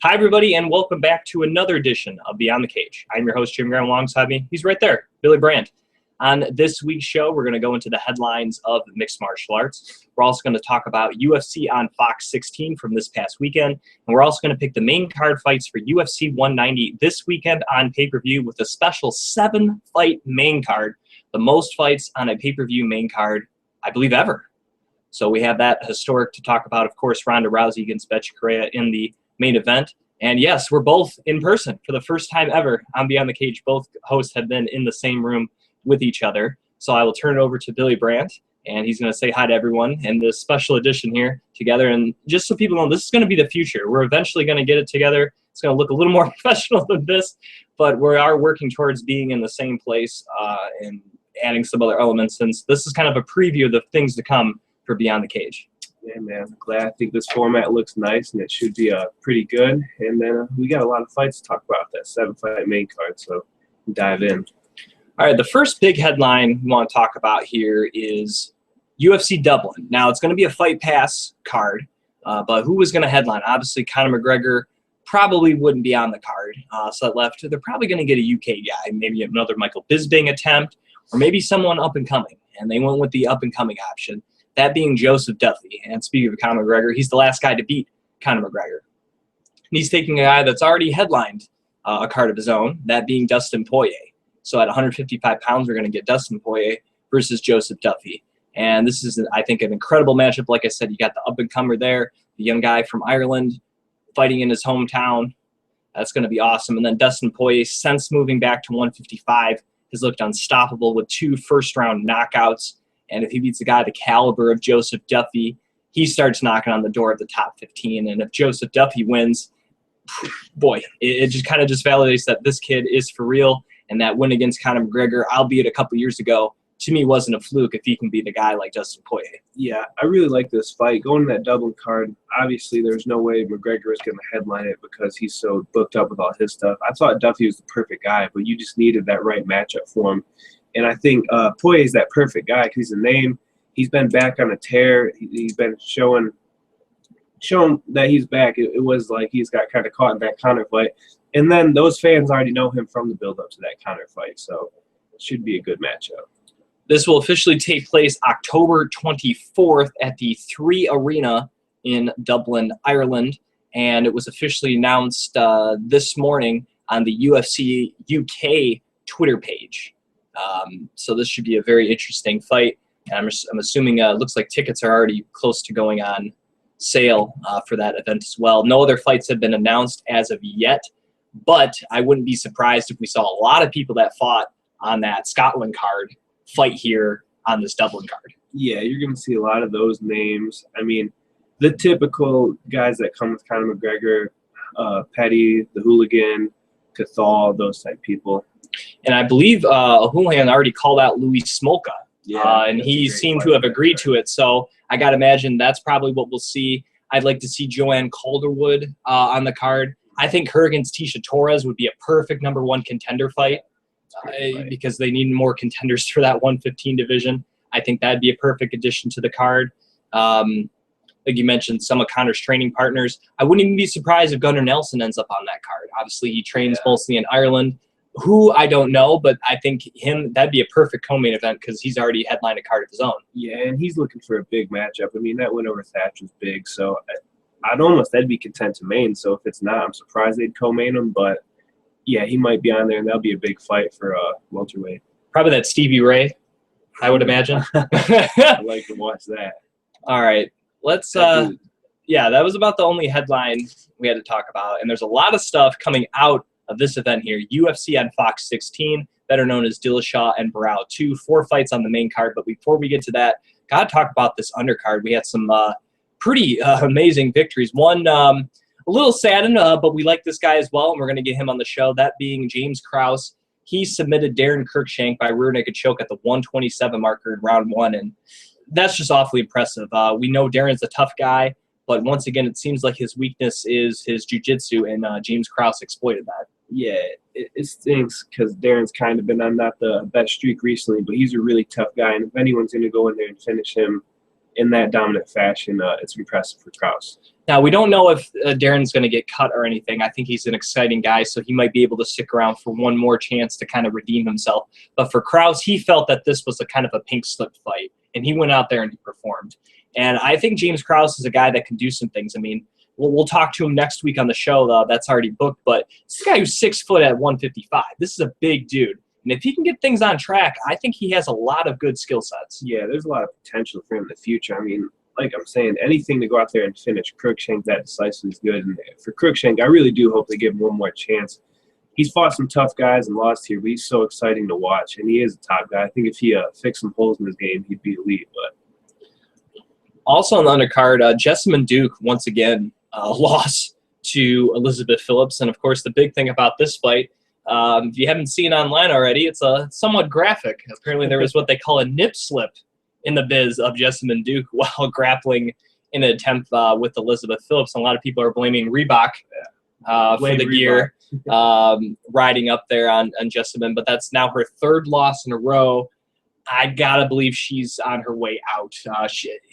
Hi, everybody, and welcome back to another edition of Beyond the Cage. I'm your host, Jim Gramm. Alongside me, he's right there, Billy Brandt. On this week's show, we're going to go into the headlines of mixed martial arts. We're also going to talk about UFC on Fox 16 from this past weekend, and we're also going to pick the main card fights for UFC 190 this weekend on pay-per-view with a special 7-fight main card, the most fights on a pay-per-view main card, I believe, ever. So we have that historic to talk about, of course, Ronda Rousey against Bethe Correia in the main event. And yes, we're both in person for the first time ever on Beyond the Cage. Both hosts have been in the same room with each other. So I will turn it over to Billy Brandt, and he's going to say hi to everyone in this special edition here together. And just so people know, this is going to be the future. We're eventually going to get it together. It's going to look a little more professional than this, but we are working towards being in the same place and adding some other elements, since this is kind of a preview of the things to come for Beyond the Cage. Yeah, man, I'm glad. I think this format looks nice, and it should be pretty good. And then we got a lot of fights to talk about, that 7-fight main card, so dive in. All right, the first big headline we want to talk about here is UFC Dublin. Now, it's going to be a Fight Pass card, but who was going to headline? Obviously, Conor McGregor probably wouldn't be on the card, so that left. They're probably going to get a UK guy, maybe another Michael Bisping attempt, or maybe someone up-and-coming, and they went with the up-and-coming option. That being Joseph Duffy. And speaking of Conor McGregor, he's the last guy to beat Conor McGregor. And he's taking a guy that's already headlined a card of his own, that being Dustin Poirier. So at 155 pounds, we're going to get Dustin Poirier versus Joseph Duffy. And this is, I think, an incredible matchup. Like I said, you got the up-and-comer there, the young guy from Ireland fighting in his hometown. That's going to be awesome. And then Dustin Poirier, since moving back to 155, has looked unstoppable with 2 first-round knockouts. And if he beats a guy the caliber of Joseph Duffy, he starts knocking on the door of the top 15. And if Joseph Duffy wins, boy, it just kind of just validates that this kid is for real. And that win against Conor McGregor, albeit a couple years ago, to me wasn't a fluke if he can beat a guy like Dustin Poirier. Yeah, I really like this fight. Going to that Dublin card, obviously there's no way McGregor is going to headline it because he's so booked up with all his stuff. I thought Duffy was the perfect guy, but you just needed that right matchup for him. And I think Poirier is that perfect guy because he's a name. He's been back on a tear. He's been showing that he's back. It was like he's got kind of caught in that Conor fight. And then those fans already know him from the build-up to that Conor fight. So it should be a good matchup. This will officially take place October 24th at the 3 Arena in Dublin, Ireland. And it was officially announced this morning on the UFC UK Twitter page. So this should be a very interesting fight. And I'm assuming it looks like tickets are already close to going on sale for that event as well. No other fights have been announced as of yet, but I wouldn't be surprised if we saw a lot of people that fought on that Scotland card fight here on this Dublin card. Yeah, you're going to see a lot of those names. I mean, the typical guys that come with Conor McGregor, Petty, the Hooligan, Cathal, those type people. And I believe Houlihan already called out Louis Smolka, and he seemed to have agreed to it. So I got to imagine that's probably what we'll see. I'd like to see Joanne Calderwood on the card. I think her against Tisha Torres would be a perfect #1 contender fight because they need more contenders for that 115 division. I think that'd be a perfect addition to the card. Like you mentioned, some of Conor's training partners. I wouldn't even be surprised if Gunnar Nelson ends up on that card. Obviously, he trains mostly in Ireland. Who, I don't know, but I think that'd be a perfect co-main event because he's already headlined a card of his own. Yeah, and he's looking for a big matchup. I mean, that win over Thatch was big, so that'd be content to main. So if it's not, I'm surprised they'd co-main him, but yeah, he might be on there, and that'll be a big fight for welterweight. Probably that Stevie Ray, I would imagine. I'd like to watch that. All right, let's yeah, that was about the only headline we had to talk about, and there's a lot of stuff coming out of this event here. UFC on Fox 16, better known as Dillashaw and Barao 2, 4 fights on the main card. But before we get to that, gotta talk about this undercard. We had some pretty amazing victories. One a little saddened, but we like this guy as well, and we're gonna get him on the show. That being James Krause. He submitted Darren Cruikshank by rear naked choke at the 127 marker in round 1, and that's just awfully impressive. We know Darren's a tough guy, but once again, it seems like his weakness is his jiu-jitsu, and James Krause exploited that. Yeah, it stinks because Darren's kind of been on not the best streak recently, but he's a really tough guy, and if anyone's going to go in there and finish him in that dominant fashion, it's impressive for Krause. Now, we don't know if Darren's going to get cut or anything. I think he's an exciting guy, so he might be able to stick around for one more chance to kind of redeem himself. But for Krause, he felt that this was a kind of a pink slip fight, and he went out there and he performed. And I think James Krause is a guy that can do some things. I mean, we'll talk to him next week on the show, though. That's already booked. But this guy who's 6 foot at 155. This is a big dude. And if he can get things on track, I think he has a lot of good skill sets. Yeah, there's a lot of potential for him in the future. I mean, like I'm saying, anything to go out there and finish Cruikshank that decisively is good. And for Cruikshank, I really do hope they give him one more chance. He's fought some tough guys and lost here, but he's so exciting to watch. And he is a top guy. I think if he fixed some holes in his game, he'd be elite. But also on the undercard, Jessamine Duke, once again, lost to Elizabeth Phillips. And, of course, the big thing about this fight, if you haven't seen online already, it's somewhat graphic. Apparently there was what they call a nip slip in the biz of Jessamine Duke while grappling in an attempt with Elizabeth Phillips. And a lot of people are blaming Reebok for the gear riding up there on Jessamine, but that's now her third loss in a row. I gotta believe she's on her way out.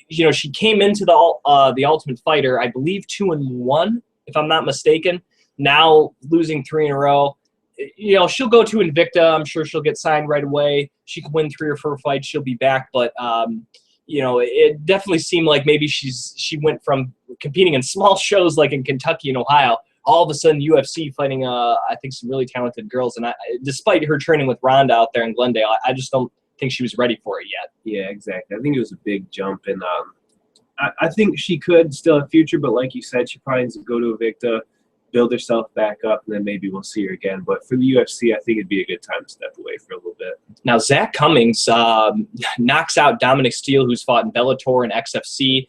She came into the Ultimate Fighter, I believe 2-1, if I'm not mistaken. Now losing 3 in a row. She'll go to Invicta. I'm sure she'll get signed right away. She can win 3 or 4 fights. She'll be back. But, it definitely seemed like maybe she went from competing in small shows like in Kentucky and Ohio, all of a sudden UFC fighting, I think, some really talented girls. And despite her training with Ronda out there in Glendale, I just don't think she was ready for it yet. Yeah, exactly. I think it was a big jump. And I think she could still have future, but like you said, she probably needs to go to Invicta, build herself back up, and then maybe we'll see her again. But for the UFC, I think it'd be a good time to step away for a little bit. Now, Zach Cummings knocks out Dominic Steele, who's fought in Bellator and XFC.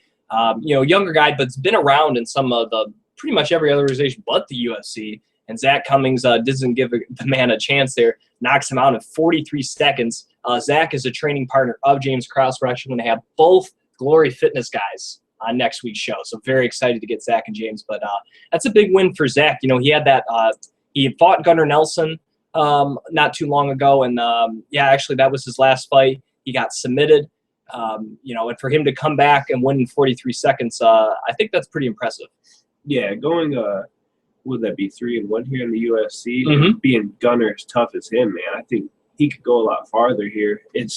Younger guy, but has been around in some of the pretty much every other organization but the UFC. And Zach Cummings doesn't give the man a chance there, knocks him out in 43 seconds. Zach is a training partner of James Krause. We're actually going to have both Glory Fitness guys on next week's show. So very excited to get Zach and James. But that's a big win for Zach. He had that he fought Gunnar Nelson not too long ago. And, actually that was his last fight. He got submitted. And for him to come back and win in 43 seconds, I think that's pretty impressive. Yeah, going would that be 3-1 here in the UFC? Mm-hmm. Being Gunnar as tough as him, man, I think he could go a lot farther here. It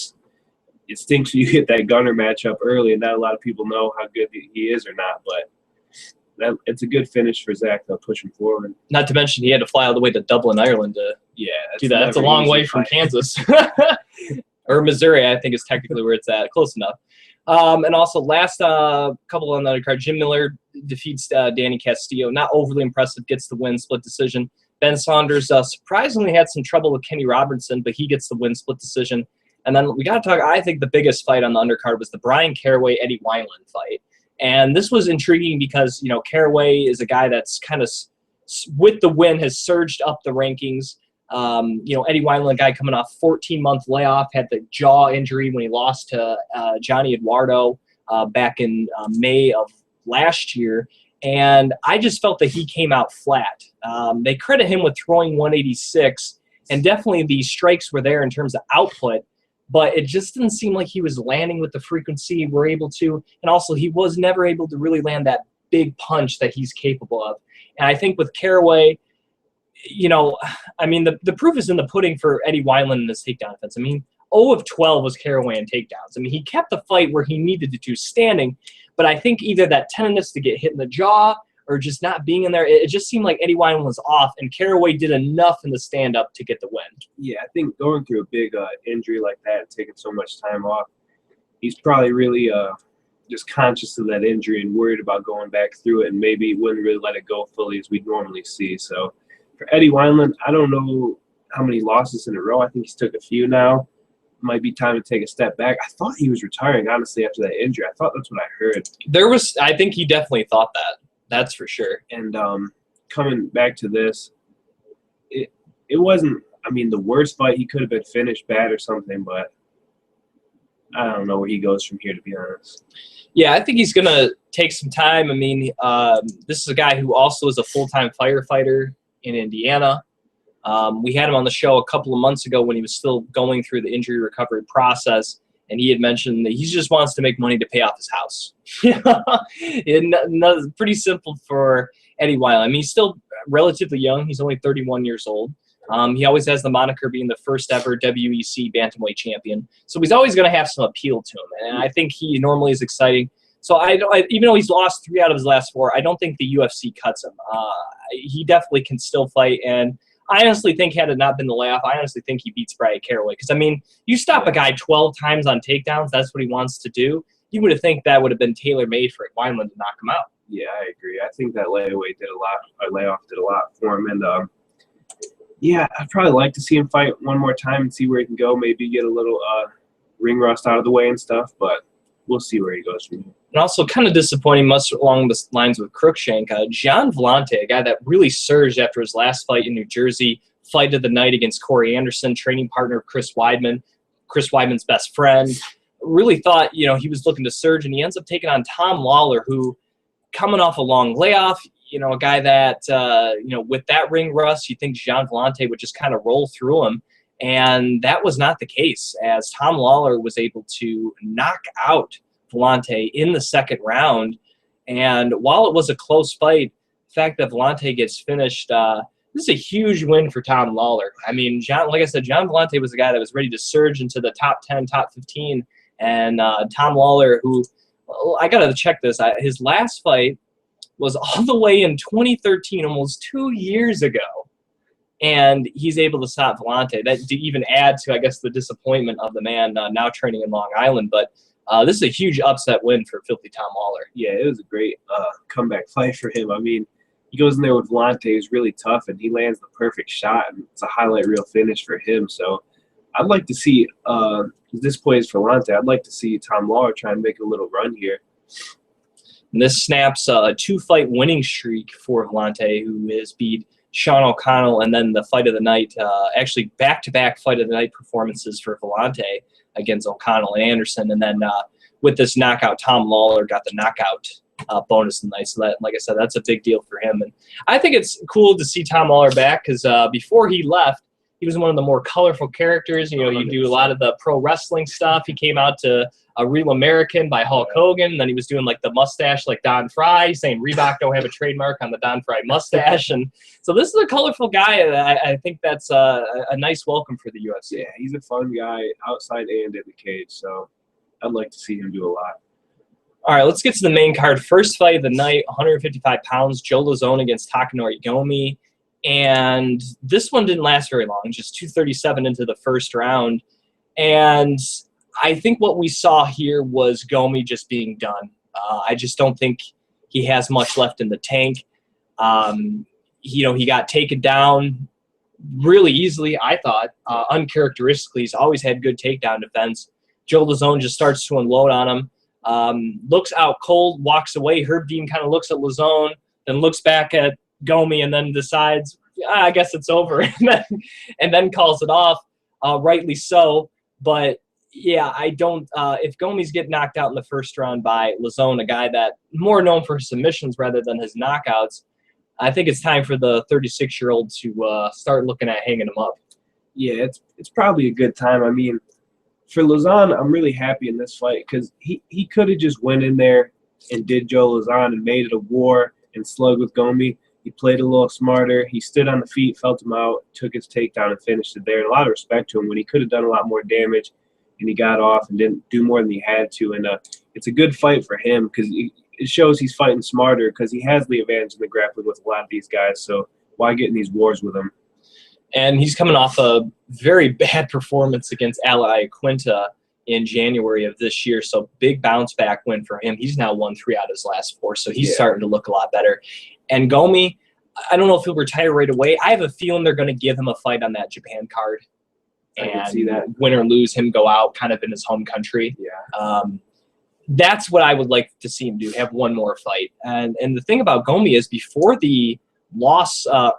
stinks when you hit that Gunnar matchup early, and not a lot of people know how good he is or not. But it's a good finish for Zach. They'll push him forward. Not to mention he had to fly all the way to Dublin, Ireland to do that. That's a long way from Kansas. Or Missouri, I think is technically where it's at. Close enough. And also last couple on the other card, Jim Miller defeats Danny Castillo. Not overly impressive, gets the win, split decision. Ben Saunders surprisingly had some trouble with Kenny Robertson, but he gets the win, split decision. And then we got to talk, I think the biggest fight on the undercard was the Brian Caraway-Eddie Wineland fight. And this was intriguing because, Caraway is a guy that's kind of, with the win, has surged up the rankings. Eddie Wineland, guy coming off 14-month layoff, had the jaw injury when he lost to Johnny Eduardo back in May of last year. And I just felt that he came out flat. They credit him with throwing 186, and definitely the strikes were there in terms of output, but it just didn't seem like he was landing with the frequency we're able to. And also, he was never able to really land that big punch that he's capable of. And I think with Caraway, the proof is in the pudding for Eddie Wineland in this takedown defense. 0 of 12 was Caraway in takedowns. He kept the fight where he needed to standing, but I think either that tenderness to get hit in the jaw or just not being in there, it just seemed like Eddie Wineland was off, and Caraway did enough in the stand-up to get the win. Yeah, I think going through a big injury like that and taking so much time off, he's probably really just conscious of that injury and worried about going back through it, and maybe wouldn't really let it go fully as we normally see. So for Eddie Wineland, I don't know how many losses in a row. I think he's took a few now. Might be time to take a step back. I thought he was retiring, honestly, after that injury. I thought that's what I heard. I think he definitely thought that. That's for sure. And coming back to this, it wasn't, the worst fight. He could have been finished bad or something, but I don't know where he goes from here, to be honest. Yeah, I think he's going to take some time. This is a guy who also is a full-time firefighter in Indiana. We had him on the show a couple of months ago when he was still going through the injury recovery process. and he had mentioned that he just wants to make money to pay off his house. Pretty simple for Eddie Wild. I mean, he's still relatively young. He's only 31 years old. He always has the moniker being the first ever WEC bantamweight champion. So he's always going to have some appeal to him, and I think he normally is exciting. So even though he's lost 3 out of his last 4, I don't think the UFC cuts him. He definitely can still fight, and I honestly think, had it not been the layoff, I honestly think he beats Brad Caraway. Because, I mean, you stop a guy 12 times on takedowns, that's what he wants to do. You would have think that would have been tailor-made for Wineland to knock him out. Yeah, I agree. I think that layoff did a lot for him. And, yeah, I'd probably like to see him fight one more time and see where he can go. Maybe get a little ring rust out of the way and stuff, but we'll see where he goes from here. And also kind of disappointing, much along the lines with Cruikshank, Gian Vellante, a guy that really surged after his last fight in New Jersey, fight of the night against Corey Anderson, training partner of Chris Weidman, Chris Weidman's best friend. Really thought, he was looking to surge, and he ends up taking on Tom Lawler, who, coming off a long layoff, a guy that, with that ring rust, you think Gian Vellante would just kind of roll through him. And that was not the case, as Tom Lawler was able to knock out Vellante in the second round. And while it was a close fight, the fact that Vellante gets finished, this is a huge win for Tom Lawler. I mean, like I said, Gian Vellante was a guy that was ready to surge into the top 10, top 15. And Tom Lawler, who, I got to check this, his last fight was all the way in 2013, almost 2 years ago. And he's able to stop Vellante. That to even add to, I guess, the disappointment of the man now training in Long Island. But this is a huge upset win for Filthy Tom Lawler. Yeah, it was a great comeback fight for him. I mean, he goes in there with Vellante, who's really tough, and he lands the perfect shot, and it's a highlight reel finish for him. So I'd like to see, this plays for Vellante, I'd like to see Tom Lawler try and make a little run here. And this snaps a 2-fight winning streak for Vellante, who has beat Sean O'Connell, and then the fight of the night, actually back-to-back fight of the night performances for Vellante against O'Connell and Anderson. And then with this knockout, Tom Lawler got the knockout bonus tonight. So that, like I said, that's a big deal for him. And I think it's cool to see Tom Lawler back, because before he left, he was one of the more colorful characters. You do a lot of the pro wrestling stuff. He came out to A Real American by Hulk Hogan. And then he was doing like the mustache like Don Fry, saying Reebok don't have a trademark on the Don Fry mustache. And so this is a colorful guy. I think that's a nice welcome for the UFC. Yeah, he's a fun guy outside and in the cage. So I'd like to see him do a lot. All right, let's get to the main card. First fight of the night, 155 pounds, Joe Lazzone against Takanori Gomi. And this one didn't last very long, just 2:37 into the first round. And I think what we saw here was Gomi just being done. I just don't think he has much left in the tank. He got taken down really easily, I thought. Uncharacteristically, he's always had good takedown defense. Joe Lazzone just starts to unload on him. Looks out cold, walks away. Herb Dean kind of looks at Lazzone, then looks back at Gomi, and then decides, I guess it's over, and then calls it off, rightly so. But yeah, I don't. If Gomi's getting knocked out in the first round by Lazzone, a guy that more known for his submissions rather than his knockouts, I think it's time for the 36-year-old to start looking at hanging him up. Yeah, it's probably a good time. I mean, for Lazzone, I'm really happy in this fight, because he could have just went in there and did Joe Lazzone and made it a war and slugged with Gomi. He played a little smarter. He stood on the feet, felt him out, took his takedown, and finished it there. And a lot of respect to him when he could have done a lot more damage, and he got off and didn't do more than he had to. And it's a good fight for him, because it shows he's fighting smarter, because he has the advantage in the grappling with a lot of these guys. So why get in these wars with him? And he's coming off a very bad performance against Ali Quinta in January of this year. So big bounce back win for him. He's now won 3 out of his last 4. So he's starting to look a lot better. And Gomi, I don't know if he'll retire right away. I have a feeling they're going to give him a fight on that Japan card. And I can see that. Win or lose, him go out kind of in his home country. Yeah. That's what I would like to see him do, have one more fight. And the thing about Gomi is, before the loss last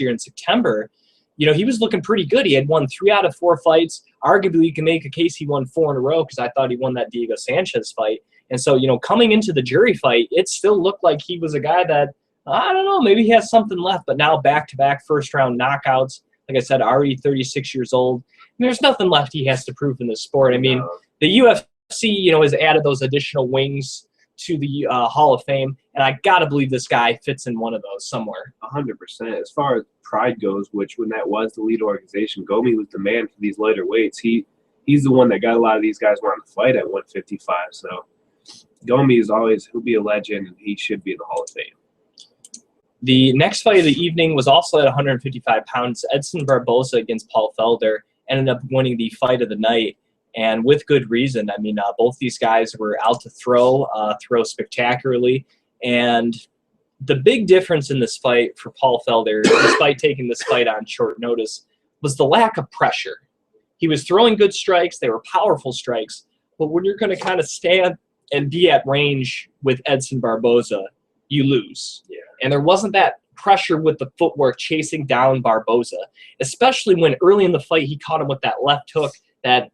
year in September, he was looking pretty good. He had won 3 out of 4 fights. Arguably, you can make a case he won 4 in a row, because I thought he won that Diego Sanchez fight. And so, coming into the jury fight, it still looked like he was a guy that, I don't know, maybe he has something left. But now back-to-back first-round knockouts. Like I said, already 36 years old. there's nothing left he has to prove in this sport. I mean, the UFC, has added those additional wings to the Hall of Fame, and I gotta believe this guy fits in one of those somewhere. 100%. As far as pride goes, which when that was the lead organization, Gomi was the man for these lighter weights. He's the one that got a lot of these guys wanting to fight at 155. So Gomi he'll be a legend, and he should be in the Hall of Fame. The next fight of the evening was also at 155 pounds. Edson Barboza against Paul Felder ended up winning the fight of the night, and with good reason. I mean, both these guys were out to throw spectacularly, and the big difference in this fight for Paul Felder, despite taking this fight on short notice, was the lack of pressure. He was throwing good strikes. They were powerful strikes, but when you're going to kind of stand and be at range with Edson Barboza, you lose. Yeah. And there wasn't that pressure with the footwork chasing down Barboza, especially when early in the fight he caught him with that left hook that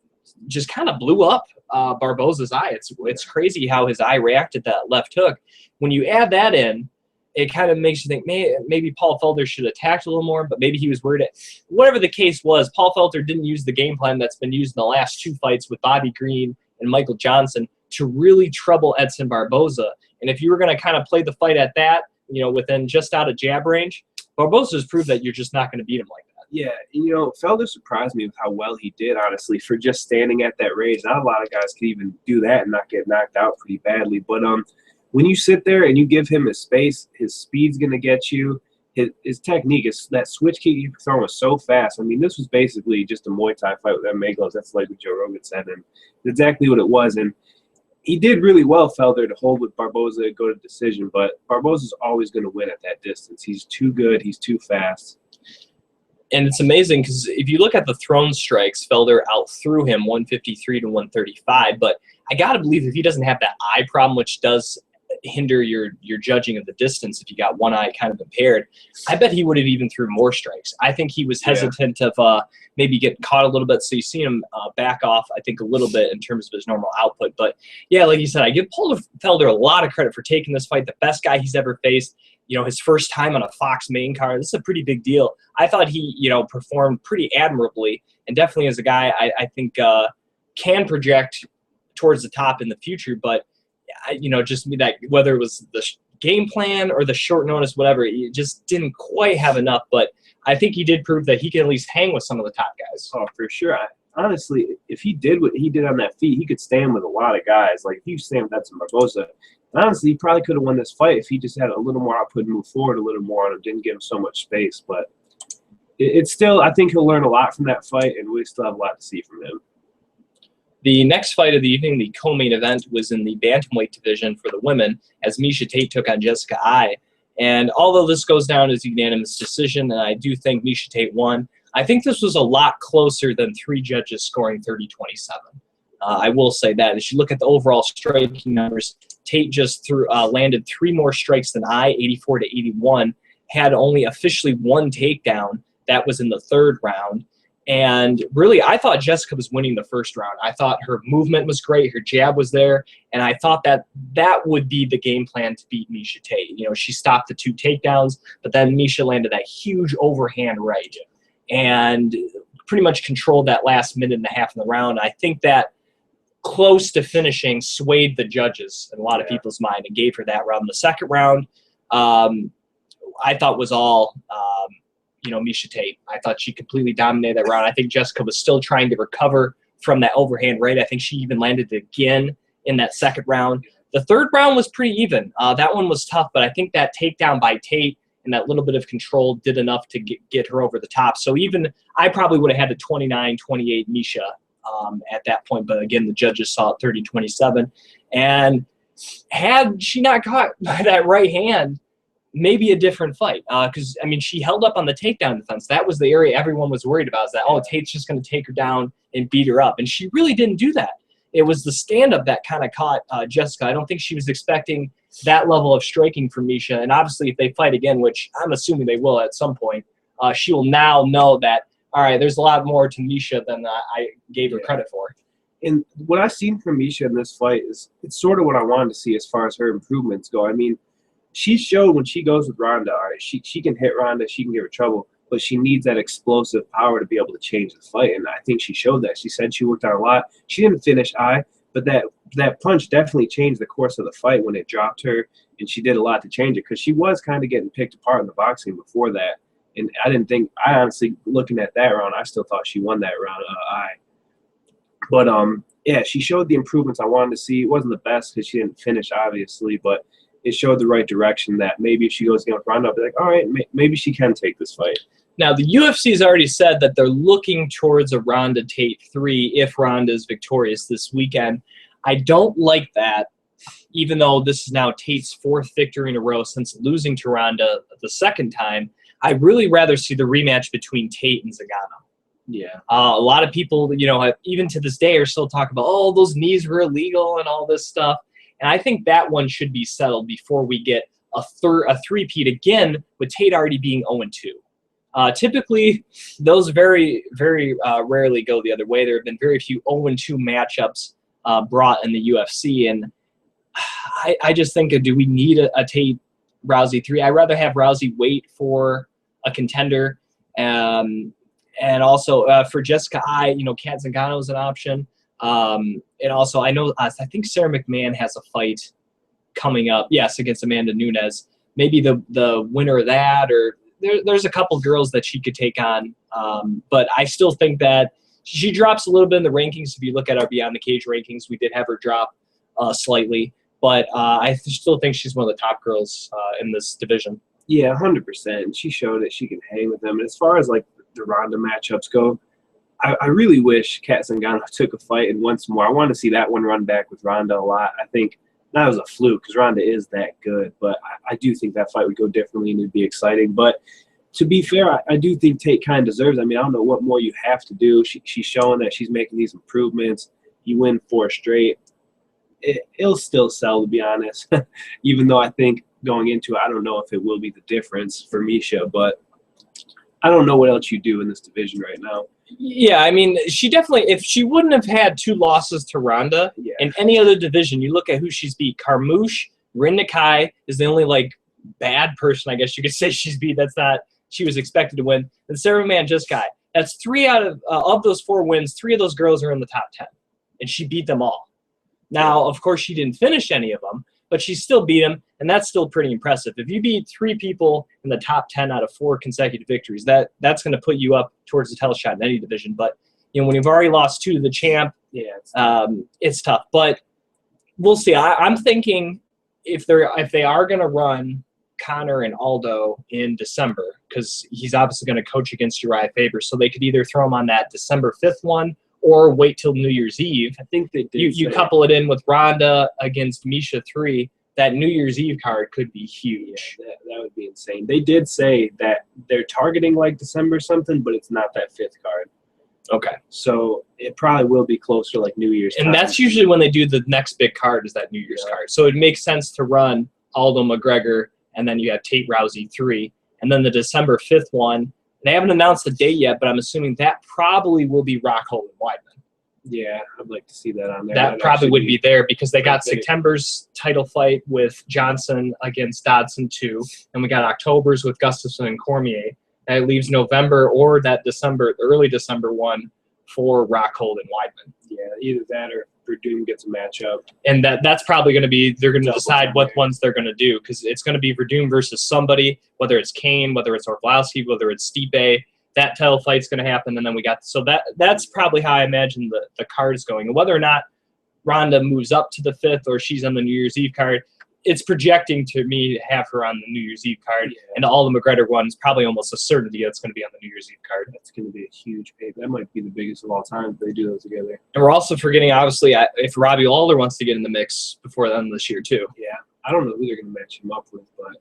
just kind of blew up Barboza's eye. It's crazy how his eye reacted to that left hook. When you add that in, it kind of makes you think, maybe Paul Felder should have attacked a little more, but maybe he was worried. Whatever the case was, Paul Felder didn't use the game plan that's been used in the last two fights with Bobby Green and Michael Johnson to really trouble Edson Barboza. And if you were going to kind of play the fight at that, within just out of jab range, Barboza's proved that you're just not going to beat him like that. Yeah, Felder surprised me with how well he did, honestly, for just standing at that range. Not a lot of guys could even do that and not get knocked out pretty badly. But when you sit there and you give him his space, his speed's going to get you. His technique, that switch kick you throw was so fast. I mean, this was basically just a Muay Thai fight with Magos. That's like what Joe Rogan said, and exactly what it was. And he did really well, Felder, to hold with Barboza and go to decision. But Barboza's always going to win at that distance. He's too good. He's too fast. And it's amazing because if you look at the thrown strikes, Felder outthrew him 153 to 135. But I got to believe if he doesn't have that eye problem, which does hinder your judging of the distance if you got one eye kind of impaired, I bet he would have even threw more strikes. I think he was hesitant of maybe getting caught a little bit. So you see him back off, I think, a little bit in terms of his normal output. But, yeah, like you said, I give Paul Felder a lot of credit for taking this fight, the best guy he's ever faced. His first time on a Fox main card. This is a pretty big deal. I thought he, performed pretty admirably, and definitely as a guy I think can project towards the top in the future. But, just that whether it was the game plan or the short notice, whatever, it just didn't quite have enough. But I think he did prove that he can at least hang with some of the top guys. Oh, for sure. Honestly, if he did what he did on that feet, he could stand with a lot of guys. Like, if you stand with Edson Barboza, honestly, he probably could have won this fight if he just had a little more output and moved forward a little more on him, didn't give him so much space. But it's still, I think he'll learn a lot from that fight, and we still have a lot to see from him. The next fight of the evening, the co-main event, was in the bantamweight division for the women as Miesha Tate took on Jessica Eye. And although this goes down as a unanimous decision, and I do think Miesha Tate won, I think this was a lot closer than three judges scoring 30-27. I will say that. As you look at the overall striking numbers, Tate just landed three more strikes than Eye, 84 to 81, had only officially one takedown. That was in the third round. And really, I thought Jessica was winning the first round. I thought her movement was great. Her jab was there. And I thought that would be the game plan to beat Miesha Tate. She stopped the two takedowns, but then Miesha landed that huge overhand right and pretty much controlled that last minute and a half in the round. I think that close to finishing swayed the judges in a lot of people's mind and gave her that round. The second round, I thought was all Miesha Tate. I thought she completely dominated that round. I think Jessica was still trying to recover from that overhand right. I think she even landed it again in that second round. The third round was pretty even. That one was tough, but I think that takedown by Tate and that little bit of control did enough to get her over the top. So even I probably would have had the 29-28 Miesha at that point. But again, the judges saw it 30-27. And had she not caught by that right hand, maybe a different fight. Because, she held up on the takedown defense. That was the area everyone was worried about, is that, Tate's just going to take her down and beat her up. And she really didn't do that. It was the stand-up that kind of caught Jessica. I don't think she was expecting that level of striking from Miesha. And obviously, if they fight again, which I'm assuming they will at some point, she will now know that, all right, there's a lot more to Miesha than I gave her credit for. And what I've seen from Miesha in this fight is it's sort of what I wanted to see as far as her improvements go. She showed when she goes with Ronda, all right, she can hit Ronda, she can give her trouble. but she needs that explosive power to be able to change the fight. And I think she showed that. She said she worked on a lot. She didn't finish but that punch definitely changed the course of the fight when it dropped her, and she did a lot to change it because she was kind of getting picked apart in the boxing before that. And I honestly, looking at that round, I still thought she won that round. But yeah, she showed the improvements I wanted to see. It wasn't the best because she didn't finish, obviously, but it showed the right direction that maybe if she goes against Ronda, I'll be like, all right, maybe she can take this fight. Now, the UFC has already said that they're looking towards a Ronda Tate 3 if Ronda is victorious this weekend. I don't like that, even though this is now Tate's fourth victory in a row since losing to Ronda the second time. I'd really rather see the rematch between Tate and Zagano. Yeah. A lot of people, even to this day are still talking about, oh, those knees were illegal and all this stuff. And I think that one should be settled before we get a three-peat again with Tate already being 0-2. Typically, those very, very rarely go the other way. There have been very few 0-2 matchups brought in the UFC. And I just think, do we need a Tate Rousey 3? I'd rather have Rousey wait for a contender. And also for Jessica Kat Zagano is an option. And also, I think Sarah McMahon has a fight coming up, yes, against Amanda Nunes. Maybe the winner of that, or there's a couple girls that she could take on. But I still think that she drops a little bit in the rankings. If you look at our Beyond the Cage rankings, we did have her drop slightly. But I still think she's one of the top girls in this division. Yeah, 100%. She showed that she can hang with them. And as far as like the Ronda matchups go, I really wish Kat Zingano took a fight and once more. I want to see that one run back with Ronda a lot. I think that was a fluke because Ronda is that good, but I do think that fight would go differently and it'd be exciting. But to be fair, I do think Tate kind of deserves. I mean, I don't know what more you have to do. She's showing that she's making these improvements. You win 4 straight. It'll still sell, to be honest, even though I think going into it, I don't know if it will be the difference for Misha, but I don't know what else you do in this division right now. Yeah, I mean, she definitely, if she wouldn't have had 2 losses to Ronda in any other division, you look at who she's beat. Carmouche, Rin Nakai is the only, bad person, I guess you could say she's beat. That's not, she was expected to win. And Sarah Manjuskai. That's 3 out of those 4 wins, 3 of those girls are in the top 10. And she beat them all. Now, of course, she didn't finish any of them, but she still beat them, and that's still pretty impressive. If you beat 3 people in the top 10 out of 4 consecutive victories, that's going to put you up towards the title shot in any division. But when you've already lost 2 to the champ, it's tough. But we'll see. I'm thinking if they are going to run Conor and Aldo in December, because he's obviously going to coach against Uriah Faber, so they could either throw him on that December 5th one or wait till New Year's Eve. I think they did. You couple it in with Ronda against Misha 3. That New Year's Eve card could be huge. Yeah, that would be insane. They did say that they're targeting December something, but it's not that 5th card. Okay. So it probably will be closer New Year's. And that's usually when they do the next big card, is that New Year's card. So it makes sense to run Aldo McGregor, and then you have Tate Rousey 3. And then the December 5th one, they haven't announced the date yet, but I'm assuming that probably will be Rockhold and Weidman. Yeah, I'd like to see that on there. That probably would be there because they got September's title fight with Johnson against Dodson 2, and we got October's with Gustafsson and Cormier. That leaves November or that December, early December one for Rockhold and Weidman. Yeah, either that or Verdum gets a matchup. And that's probably going to be, they're going to decide what ones they're going to do, because it's going to be Verdum versus somebody, whether it's Kane, whether it's Orlovsky, whether it's Stipe. That title fight's going to happen, and then we got, so that's probably how I imagine the card is going. And whether or not Ronda moves up to the 5th or she's on the New Year's Eve card, it's projecting to me to have her on the New Year's Eve card. Yeah. And all the McGregor ones, probably almost a certainty that's going to be on the New Year's Eve card. That's going to be a huge pay. That might be the biggest of all time if they do those together. And we're also forgetting, obviously, if Robbie Lawler wants to get in the mix before the end of this year, too. Yeah. I don't know who they're going to match him up with, but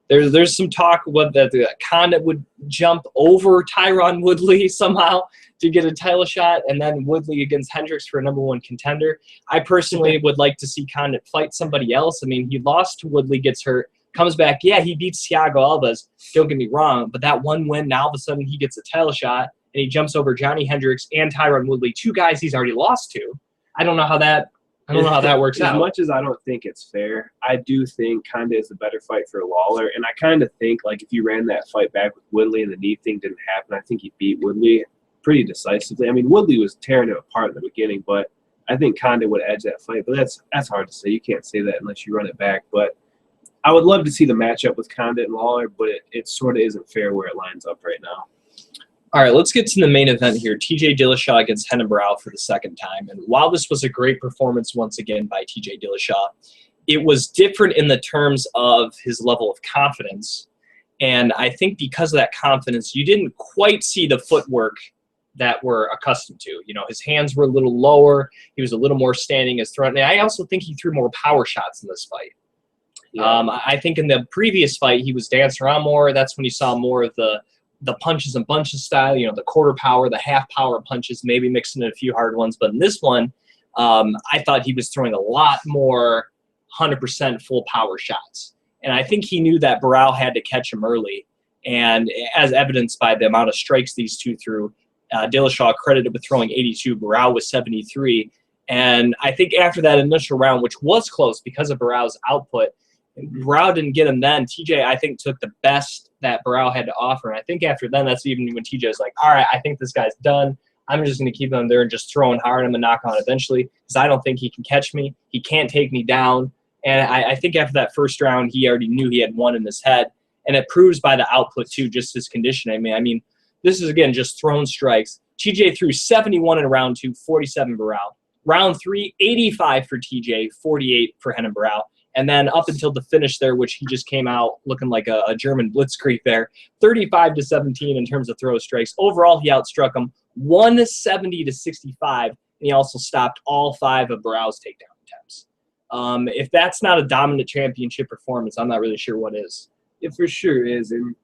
there's some talk that Condit would jump over Tyron Woodley somehow to get a title shot, and then Woodley against Hendricks for a #1 contender. I personally would like to see Condit fight somebody else. I mean, he lost to Woodley, gets hurt, comes back. Yeah, he beats Thiago Alves. Don't get me wrong, but that one win, now all of a sudden he gets a title shot, and he jumps over Johnny Hendricks and Tyron Woodley, 2 guys he's already lost to. I don't know how that I don't know how that works As out. much as I don't think it's fair, I do think kinda is a better fight for Lawler. And I kinda think, like, if you ran that fight back with Woodley and the knee thing didn't happen, I think he beat Woodley pretty decisively. I mean, Woodley was tearing it apart in the beginning, but I think Condit would edge that fight. But that's hard to say. You can't say that unless you run it back. But I would love to see the matchup with Condit and Lawler, but it sort of isn't fair where it lines up right now. All right, let's get to the main event here. TJ Dillashaw against Renan Barão for the second time. And while this was a great performance once again by TJ Dillashaw, it was different in the terms of his level of confidence. And I think because of that confidence, you didn't quite see the footwork that we're accustomed to. You know, his hands were a little lower. He was a little more standing his throat. And I also think he threw more power shots in this fight. Yeah. I think in the previous fight, he was dancing around more. That's when you saw more of the punches and bunches style, you know, the quarter power, the half power punches, maybe mixing in a few hard ones. But in this one, I thought he was throwing a lot more 100% full power shots. And I think he knew that Barão had to catch him early. And as evidenced by the amount of strikes these two threw, Dillashaw credited with throwing 82, Barão was 73. And I think after that initial round, which was close because of Barão's output, Barão didn't get him then. TJ, I think, took the best that Barão had to offer. And I think after then, that's even when TJ was like, all right, I think this guy's done. I'm just going to keep him there and just throwing hard. I'm going to knock on eventually because I don't think he can catch me. He can't take me down. And I think after that first round, he already knew he had won in his head. And it proves by the output, too, just his conditioning. I mean, this is, again, just thrown strikes. TJ threw 71 in round 2, 47 Barão. Round 3, 85 for TJ, 48 for Renan Barão. And then up until the finish there, which he just came out looking like a German blitzkrieg there, 35-17 in terms of throw strikes. Overall, he outstruck him 170-65, and he also stopped all 5 of Barão's takedown attempts. If that's not a dominant championship performance, I'm not really sure what is. It for sure is. And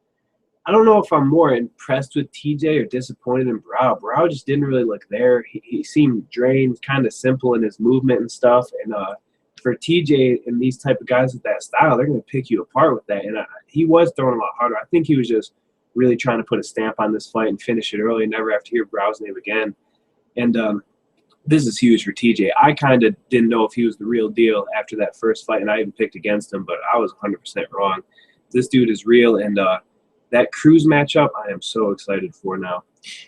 I don't know if I'm more impressed with TJ or disappointed in Barão. Barão just didn't really look there. He seemed drained, kind of simple in his movement and stuff. And for TJ and these type of guys with that style, they're going to pick you apart with that. And he was throwing a lot harder. I think he was just really trying to put a stamp on this fight and finish it early and never have to hear Barão's name again. And this is huge for TJ. I kind of didn't know if he was the real deal after that first fight, and I even picked against him, but I was 100% wrong. This dude is real, and that Cruz matchup, I am so excited for now.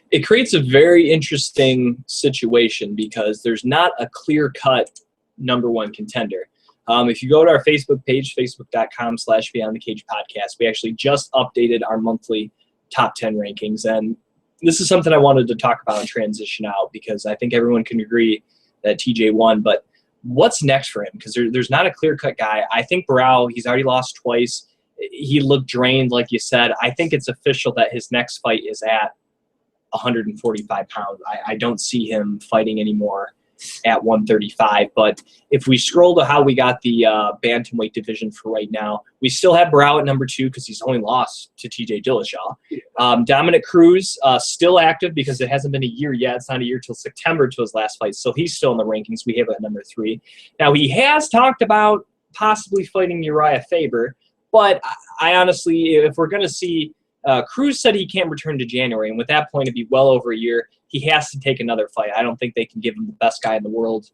It creates a very interesting situation because there's not a clear-cut #1 contender. If you go to our Facebook page, facebook.com/Beyond the Cage podcast, we actually just updated our monthly top 10 rankings. And this is something I wanted to talk about and transition out because I think everyone can agree that TJ won. But what's next for him? Because there's not a clear-cut guy. I think Barão, he's already lost twice. He looked drained, like you said. I think it's official that his next fight is at 145 pounds. I don't see him fighting anymore at 135. But if we scroll to how we got the bantamweight division for right now, we still have Barão at #2 because he's only lost to TJ Dillashaw. Dominic Cruz still active because it hasn't been a year yet. It's not a year till September to his last fight, so he's still in the rankings. We have at #3. Now, he has talked about possibly fighting Uriah Faber, but I honestly, if we're going to see, Cruz said he can't return to January, and with that point, it'd be well over a year. He has to take another fight. I don't think they can give him the best guy in the world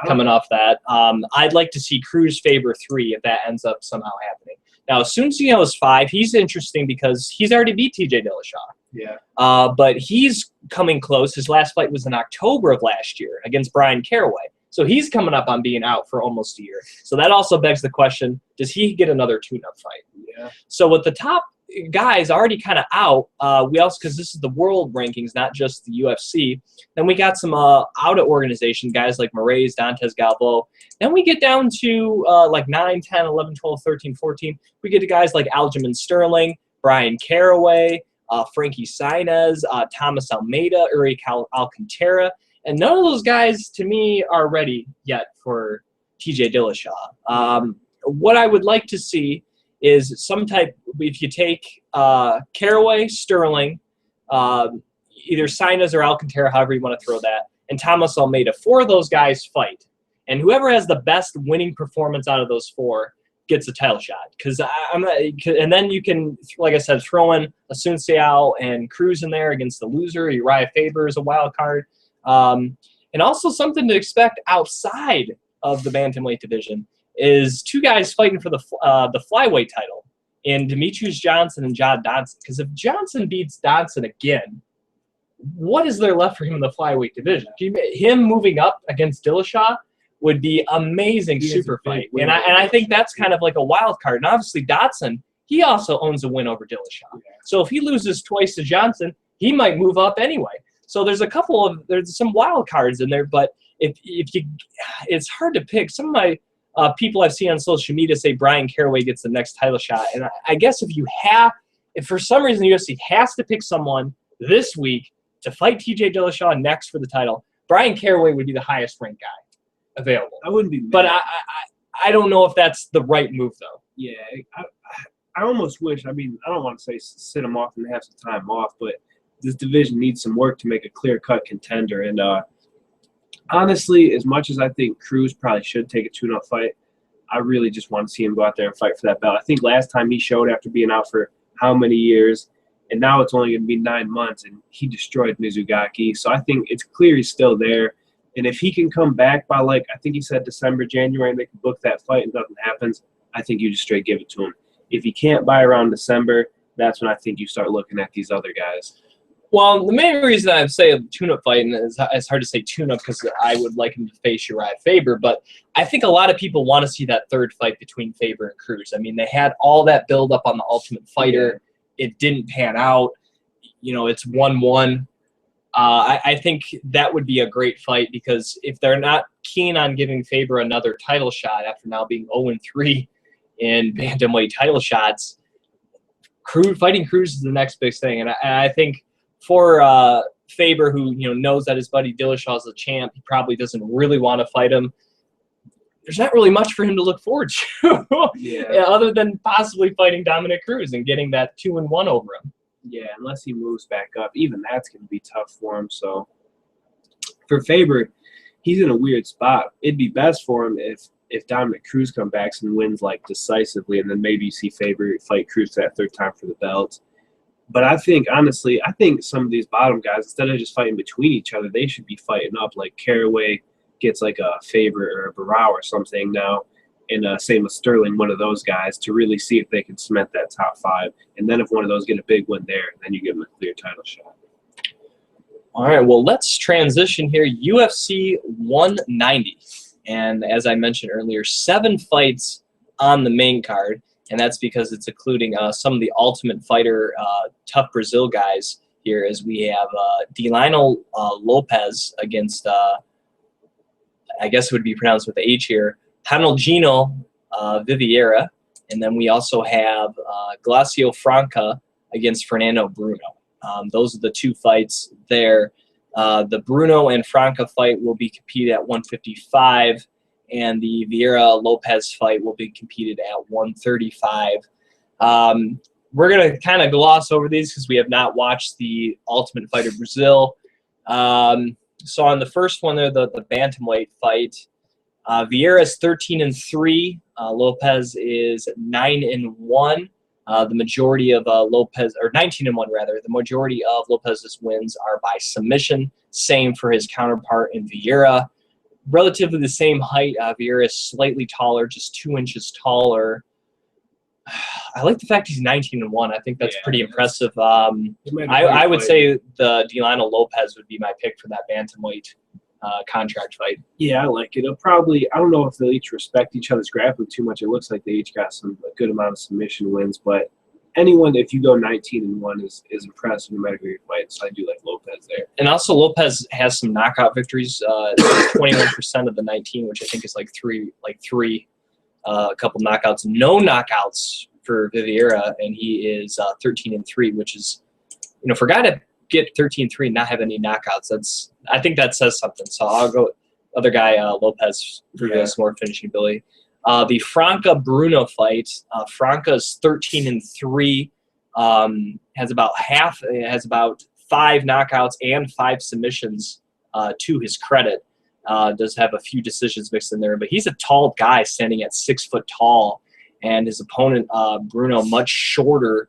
coming off that. I'd like to see Cruz Faber 3 if that ends up somehow happening. Now, as soon as he knows 5, he's interesting because he's already beat TJ Dillashaw. Yeah. But he's coming close. His last fight was in October of last year against Brian Caraway. So he's coming up on being out for almost a year. So that also begs the question, does he get another tune-up fight? Yeah. So with the top guys already kind of out, we also, because this is the world rankings, not just the UFC, then we got some out of organization guys like Moraes, Dantes Galbo. Then we get down to like 9, 10, 11, 12, 13, 14. We get to guys like Aljamain Sterling, Brian Caraway, Frankie Sainz, Thomas Almeida, Uric Alcantara. And none of those guys, to me, are ready yet for TJ Dillashaw. What I would like to see is some type, if you take Caraway, Sterling, either Sainz or Alcantara, however you want to throw that, and Thomas Almeida, 4 of those guys fight. And whoever has the best winning performance out of those 4 gets a title shot. And then you can, like I said, throw in Asunciao and Cruz in there against the loser. Uriah Faber is a wild card. And also something to expect outside of the bantamweight division is two guys fighting for the flyweight title, in Demetrius Johnson and John Dodson. Because if Johnson beats Dodson again, what is there left for him in the flyweight division? Him moving up against Dillashaw would be amazing super fight. And I think that's kind of like a wild card. And obviously Dodson, he also owns a win over Dillashaw. Yeah. So if he loses twice to Johnson, he might move up anyway. So there's some wild cards in there, but if you, it's hard to pick. Some of my people I've seen on social media say Brian Caraway gets the next title shot. And I guess if for some reason the UFC has to pick someone this week to fight TJ Dillashaw next for the title, Brian Caraway would be the highest ranked guy available. I wouldn't be mad. But I don't know if that's the right move, though. Yeah, I almost wish, I mean, I don't want to say sit him off and have some time off, but this division needs some work to make a clear-cut contender. And honestly, as much as I think Cruz probably should take a tune-up fight, I really just want to see him go out there and fight for that belt. I think last time he showed after being out for how many years, and now it's only going to be 9 months, and he destroyed Mizugaki. So I think it's clear he's still there. And if he can come back by, like, I think he said December, January, and they can book that fight and nothing happens, I think you just straight give it to him. If he can't buy around December, that's when I think you start looking at these other guys. Well, the main reason I say a tune-up fight, and it's hard to say tune-up because I would like him to face Uriah Faber, but I think a lot of people want to see that third fight between Faber and Cruz. I mean, they had all that build-up on the Ultimate Fighter. It didn't pan out. You know, it's 1-1. I think that would be a great fight because if they're not keen on giving Faber another title shot after now being 0-3 in bantamweight title shots, fighting Cruz is the next big thing. And I think for Faber, who knows that his buddy Dillashaw is a champ, he probably doesn't really want to fight him. There's not really much for him to look forward to, other than possibly fighting Dominic Cruz and getting that 2-1 over him. Yeah, unless he moves back up, even that's going to be tough for him. So for Faber, he's in a weird spot. It'd be best for him if Dominic Cruz comes back and wins like decisively, and then maybe you see Faber fight Cruz for that third time for the belt. But I think, honestly, some of these bottom guys, instead of just fighting between each other, they should be fighting up. Like Caraway gets like a Faber or a Barao or something now, and same with Sterling, one of those guys, to really see if they can cement that top 5. And then if one of those get a big win there, then you give them a clear title shot. All right, well, let's transition here. UFC 190. And as I mentioned earlier, 7 fights on the main card. And that's because it's including some of the Ultimate Fighter tough Brazil guys here, as we have Delino Lopez against, I guess it would be pronounced with the H here, Ronaldinho Viveira. And then we also have Glacio Franca against Fernando Bruno. Those are the 2 fights there. The Bruno and Franca fight will be competed at 155. And the Vieira-Lopez fight will be competed at 135. We're going to kind of gloss over these because we have not watched the Ultimate Fighter Brazil. So on the first one there, the bantamweight fight, Vieira is 13-3. Lopez is 9-1. The majority of Lopez, or 19-1 rather, the majority of Lopez's wins are by submission. Same for his counterpart in Vieira. Relatively the same height. Vieira is slightly taller, just 2 inches taller. I like the fact he's 19-1. I think that's pretty impressive. I would say the Delino Lopez would be my pick for that bantamweight contract fight. Yeah, I like it. It'll probably, I don't know if they'll each respect each other's grappling too much. It looks like they each got a good amount of submission wins, but anyone, if you go 19-1, is impressive no matter who you're fighting. So I do like Lopez there. And also Lopez has some knockout victories, 21% of the 19, which I think is like three, a couple knockouts. No knockouts for Viveira, and he is 13-3, which is, for a guy to get 13-3 and not have any knockouts, I think that says something. So I'll go other guy, Lopez, for this more finishing ability. The Franca-Bruno fight, Franca's 13-3, has about 5 knockouts and 5 submissions to his credit. Does have a few decisions mixed in there, but he's a tall guy standing at 6 foot tall, and his opponent, Bruno, much shorter.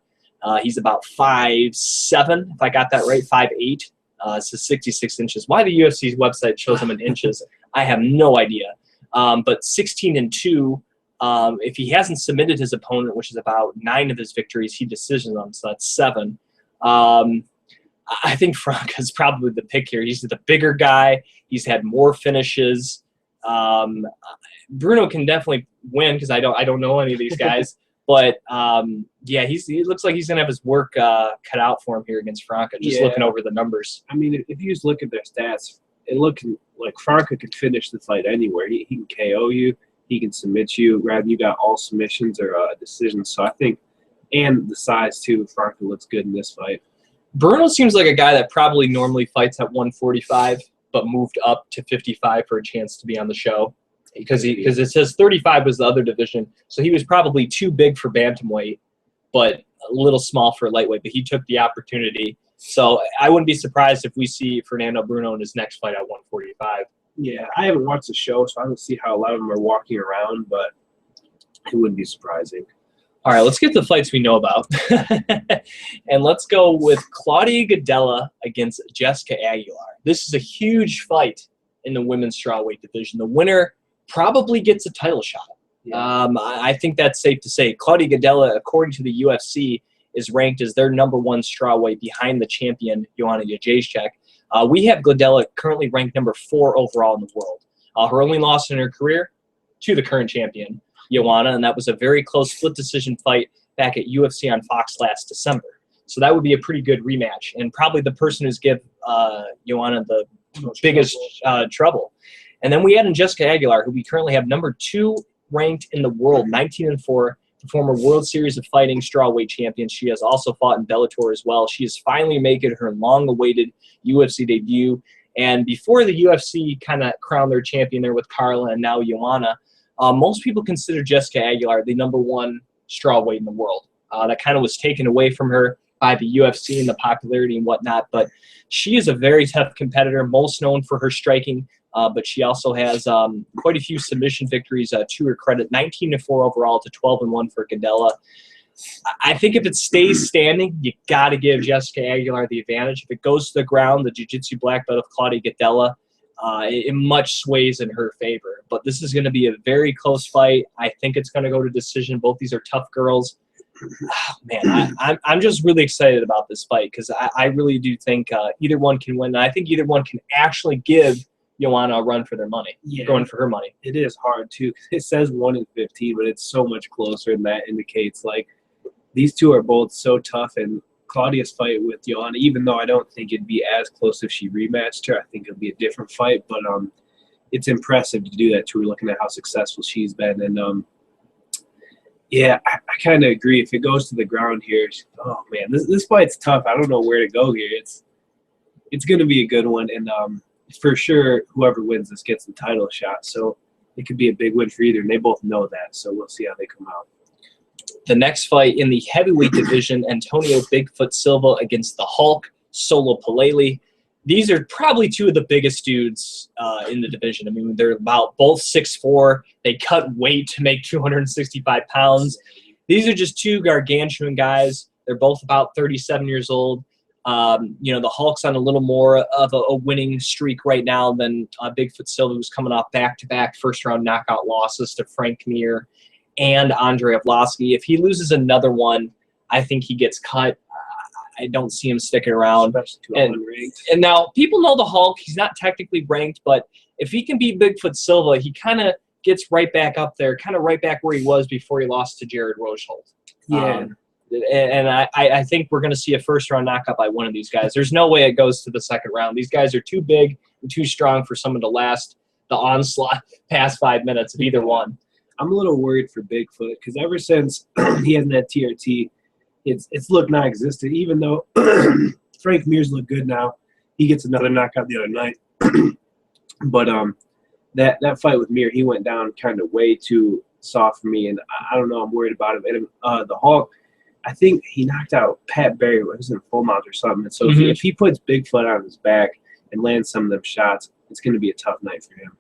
He's about 5'7", if I got that right, 5'8". So 66 inches. Why the UFC's website shows him in inches, I have no idea. but 16-2. If he hasn't submitted his opponent, which is about 9 of his victories, he decisions them, so that's 7. I think Franca's probably the pick here. He's the bigger guy. He's had more finishes. Bruno can definitely win because I don't know any of these guys. But yeah, he looks like he's gonna have his work cut out for him here against Franca. Just looking over the numbers. I mean, if you just look at their stats, it looks like Franca could finish the fight anywhere. He can KO you. He can submit you. Rather, you got all submissions or decisions. So I think, and the size too, Franca looks good in this fight. Bruno seems like a guy that probably normally fights at 145, but moved up to 55 for a chance to be on the show. Because it says 35 was the other division, so he was probably too big for bantamweight, but a little small for lightweight. But he took the opportunity, so I wouldn't be surprised if we see Fernando Bruno in his next fight at 145. Yeah, I haven't watched the show, so I don't see how a lot of them are walking around, but it wouldn't be surprising. All right, let's get the fights we know about, and let's go with Claudia Gadelha against Jessica Aguilar. This is a huge fight in the women's strawweight division. The winner probably gets a title shot. Yeah. I think that's safe to say. Claudia Gadelha, according to the UFC, is ranked as their #1 strawweight behind the champion, Joanna Jędrzejczyk. We have Gadelha currently ranked #4 overall in the world. Her only loss in her career to the current champion, Joanna, and that was a very close split decision fight back at UFC on Fox last December. So that would be a pretty good rematch, and probably the person who's give Joanna the biggest trouble. And then we add in Jessica Aguilar, who we currently have #2 ranked in the world, 19-4, the former World Series of Fighting strawweight champion. She has also fought in Bellator as well. She is finally making her long-awaited UFC debut. And before the UFC kind of crowned their champion there with Carla and now Joanna, most people consider Jessica Aguilar the #1 strawweight in the world. That kind of was taken away from her by the UFC and the popularity and whatnot. But she is a very tough competitor, most known for her striking. But she also has quite a few submission victories to her credit, 19-4 overall to 12-1 for Gadelha. I think if it stays standing, you got to give Jessica Aguilar the advantage. If it goes to the ground, the jiu-jitsu black belt of Claudia Gadelha, it much sways in her favor. But this is going to be a very close fight. I think it's going to go to decision. Both these are tough girls. Oh, man, I'm just really excited about this fight because I really do think either one can win. And I think either one can actually give Joanna a run for their money, going for her money. It is hard, too. It says 1-15, but it's so much closer, and that indicates, like, these two are both so tough, and Claudia's fight with Joanna, even though I don't think it'd be as close if she rematched her, I think it'll be a different fight, but it's impressive to do that, too. We're looking at how successful she's been, and yeah, I kind of agree. If it goes to the ground here, oh, man, this fight's tough. I don't know where to go here. It's going to be a good one, and for sure, whoever wins this gets the title shot. So it could be a big win for either, and they both know that. So we'll see how they come out. The next fight in the heavyweight division, Antonio Bigfoot Silva against the Hulk, Solo Palele. These are probably two of the biggest dudes in the division. I mean, they're about both 6'4". They cut weight to make 265 pounds. These are just two gargantuan guys. They're both about 37 years old. The Hulk's on a little more of a winning streak right now than Bigfoot Silva, who's coming off back-to-back first-round knockout losses to Frank Mir and Andrei Arlovski. If he loses another one, I think he gets cut. I don't see him sticking around. And now, people know the Hulk. He's not technically ranked, but if he can beat Bigfoot Silva, he kind of gets right back up there, kind of right back where he was before he lost to Jared Roshold. Yeah. And I think we're going to see a first-round knockout by one of these guys. There's no way it goes to the second round. These guys are too big and too strong for someone to last the onslaught past 5 minutes of either one. I'm a little worried for Bigfoot because ever since he hasn't had TRT, it's looked non-existent. Even though Frank Mir's looked good now, he gets another knockout the other night. But that fight with Mir, he went down kind of way too soft for me, and I don't know. I'm worried about him. And the Hulk, I think he knocked out Pat Barry. It was in full mount or something. And so if he puts Bigfoot on his back and lands some of them shots, it's going to be a tough night for him.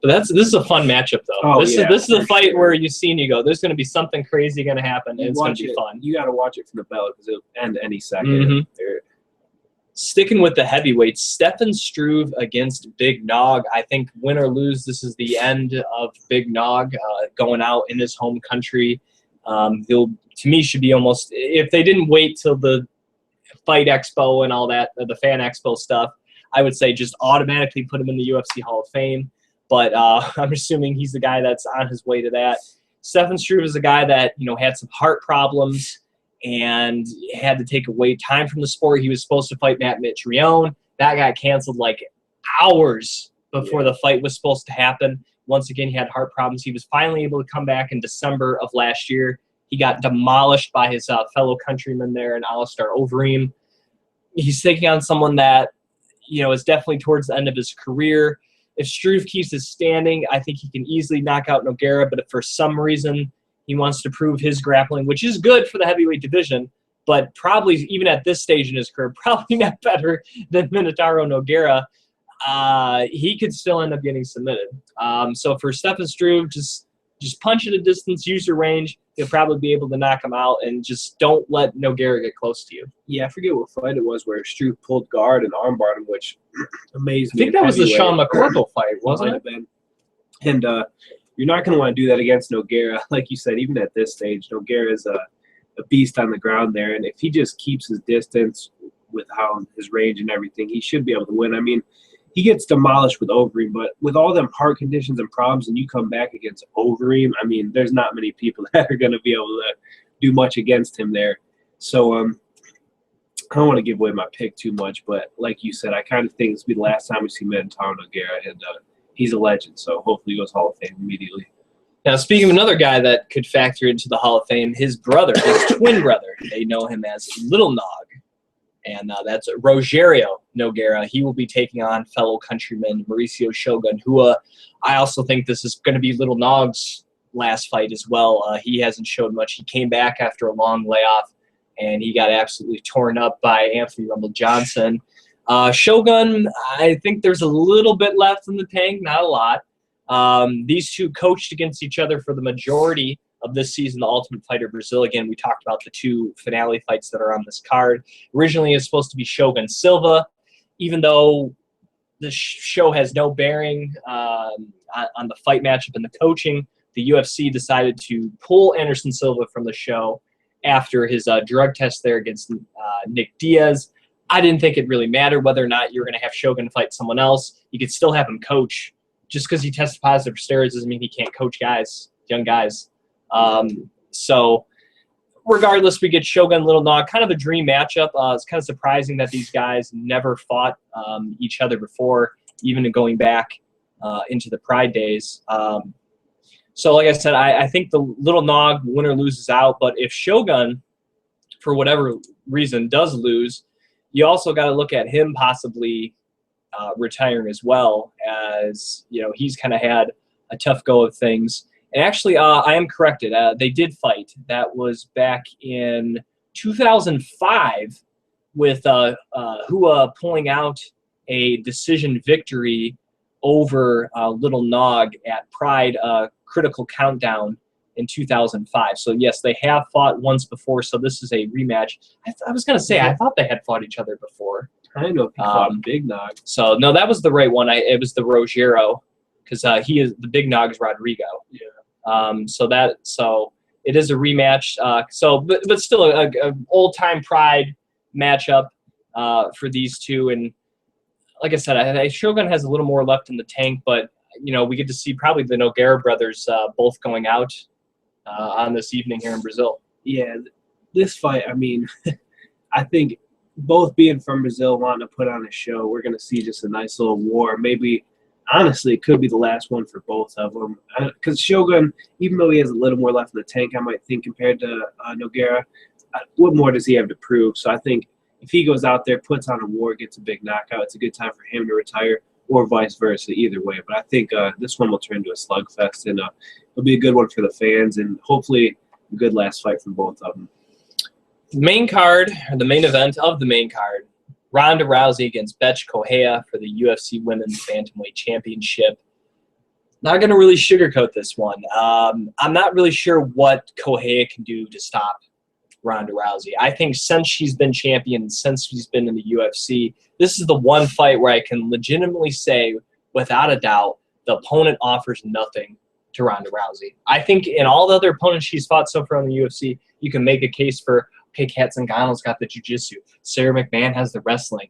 But this is a fun matchup, though. Oh, this is a fight where you see and you go, there's going to be something crazy going to happen, and it's going to be fun. You got to watch it from the bell because it'll end any second. Sticking with the heavyweights, Stefan Struve against Big Nog. I think win or lose, this is the end of Big Nog going out in his home country. He'll, to me, should be almost, if they didn't wait till the Fight Expo and all that, the Fan Expo stuff, I would say just automatically put him in the UFC Hall of Fame. But I'm assuming he's the guy that's on his way to that. Stefan Struve is a guy that, you know, had some heart problems and had to take away time from the sport. He was supposed to fight Matt Mitrione. That got canceled like hours before the fight was supposed to happen. Once again, he had heart problems. He was finally able to come back in December of last year. He got demolished by his fellow countryman there in Alistair Overeem. He's taking on someone that, you know, is definitely towards the end of his career. If Struve keeps his standing, I think he can easily knock out Nogueira, but if for some reason he wants to prove his grappling, which is good for the heavyweight division, but probably even at this stage in his career, probably not better than Minotauro Nogueira, he could still end up getting submitted. So for Stefan Struve, just punch at a distance, use your range. You'll probably be able to knock him out, and just don't let Nogueira get close to you. Yeah, I forget what fight it was where Struve pulled guard and armbarred him, which amazed me. I think that was the Sean McCorkle fight, wasn't it? And you're not going to want to do that against Nogueira. Like you said, even at this stage, Nogueira is a beast on the ground there, and if he just keeps his distance with how his range and everything, he should be able to win. I mean, he gets demolished with Overeem, but with all them heart conditions and problems, and you come back against Overeem, I mean, there's not many people that are going to be able to do much against him there. So I don't want to give away my pick too much, but like you said, I kind of think this will be the last time we see Minotauro Nogueira, and he's a legend, so hopefully he goes Hall of Fame immediately. Now, speaking of another guy that could factor into the Hall of Fame, his brother, his twin brother, they know him as Little Nog. And that's Rogerio Nogueira. He will be taking on fellow countryman Mauricio Shogun, who I also think this is going to be Little Nog's last fight as well. He hasn't showed much. He came back after a long layoff, and he got absolutely torn up by Anthony Rumble Johnson. Shogun, I think there's a little bit left in the tank, not a lot. These two coached against each other for the majority of this season, the Ultimate Fighter Brazil. Again, we talked about the two finale fights that are on this card. Originally, it's supposed to be Shogun Silva, even though the show has no bearing on the fight matchup and the coaching. The UFC decided to pull Anderson Silva from the show after his drug test there against Nick Diaz. I didn't think it really mattered whether or not you're going to have Shogun fight someone else. You could still have him coach. Just because he tested positive for steroids doesn't mean he can't coach guys, young guys. So regardless, we get Shogun Little Nog, kind of a dream matchup. It's kind of surprising that these guys never fought each other before, even going back into the Pride days. So like I said, I think the Little Nog winner loses out, but if Shogun, for whatever reason, does lose, you also got to look at him possibly retiring as well, as you know he's kind of had a tough go of things. And actually, I am corrected. They did fight. That was back in 2005 with Hua pulling out a decision victory over Little Nog at Pride Critical Countdown in 2005. So, yes, they have fought once before, so this is a rematch. I was going to say, I thought they had fought each other before. I didn't know if he fought Big Nog. So, no, that was the right one. It was the Rogerio, because the Big Nog is Rodrigo. Yeah. So it is a rematch. But still a old time Pride matchup for these two. And like I said, I Shogun has a little more left in the tank, but you know we get to see probably the Nogueira brothers both going out on this evening here in Brazil. Yeah, this fight. I mean, I think both being from Brazil, wanting to put on a show, we're going to see just a nice little war. Maybe. Honestly, it could be the last one for both of them. Because Shogun, even though he has a little more left in the tank, I might think, compared to Nogueira, what more does he have to prove? So I think if he goes out there, puts on a war, gets a big knockout, it's a good time for him to retire, or vice versa, either way. But I think this one will turn into a slugfest, and it'll be a good one for the fans, and hopefully a good last fight from both of them. The main card, or the main event of the main card, Ronda Rousey against Bethe Correia for the UFC Women's Bantamweight Championship. Not going to really sugarcoat this one. I'm not really sure what Correia can do to stop Ronda Rousey. I think since she's been champion, since she's been in the UFC, this is the one fight where I can legitimately say, without a doubt, the opponent offers nothing to Ronda Rousey. I think in all the other opponents she's fought so far in the UFC, you can make a case for, okay, Kat Zingano's got the jiu-jitsu. Sarah McMahon has the wrestling.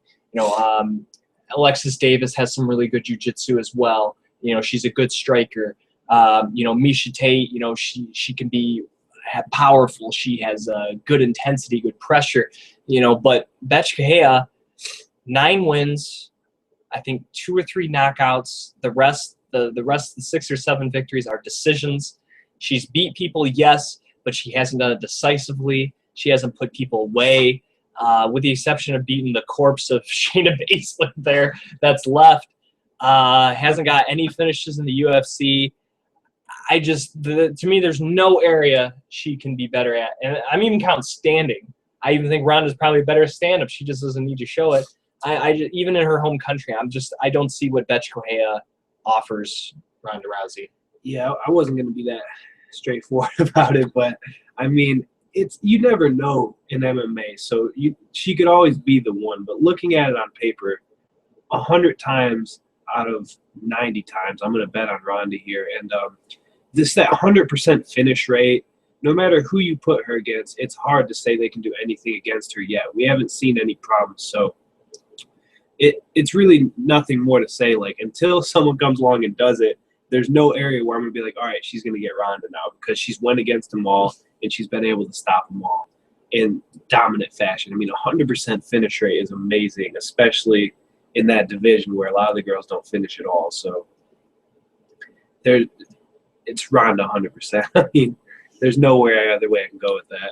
Alexis Davis has some really good jiu-jitsu as well. She's a good striker. Miesha Tate, she can be powerful. She has good intensity, good pressure. But Bethe Correia, 9 wins, I think 2 or 3 knockouts. The rest of the 6 or 7 victories are decisions. She's beat people, yes, but she hasn't done it decisively. She hasn't put people away, with the exception of beating the corpse of Shayna Baszler there that's left. Hasn't got any finishes in the UFC. To me, there's no area she can be better at. And I'm even counting standing. I even think Ronda's probably better at stand-up. She just doesn't need to show it. Even in her home country, I don't see what Bethe Correia offers Ronda Rousey. Yeah, I wasn't going to be that straightforward about it, but I mean, you never know in MMA. So she could always be the one, but looking at it on paper, 100 times out of 90 times, I'm going to bet on Ronda here. And that 100% finish rate, no matter who you put her against, it's hard to say they can do anything against her yet. We haven't seen any problems, so it's really nothing more to say. Like, until someone comes along and does it, there's no area where I'm going to be like, all right, she's going to get Ronda now, because she's went against them all and she's been able to stop them all in dominant fashion. I mean, 100% finish rate is amazing, especially in that division where a lot of the girls don't finish at all. So it's Ronda 100%. I mean, there's nowhere other way I can go with that.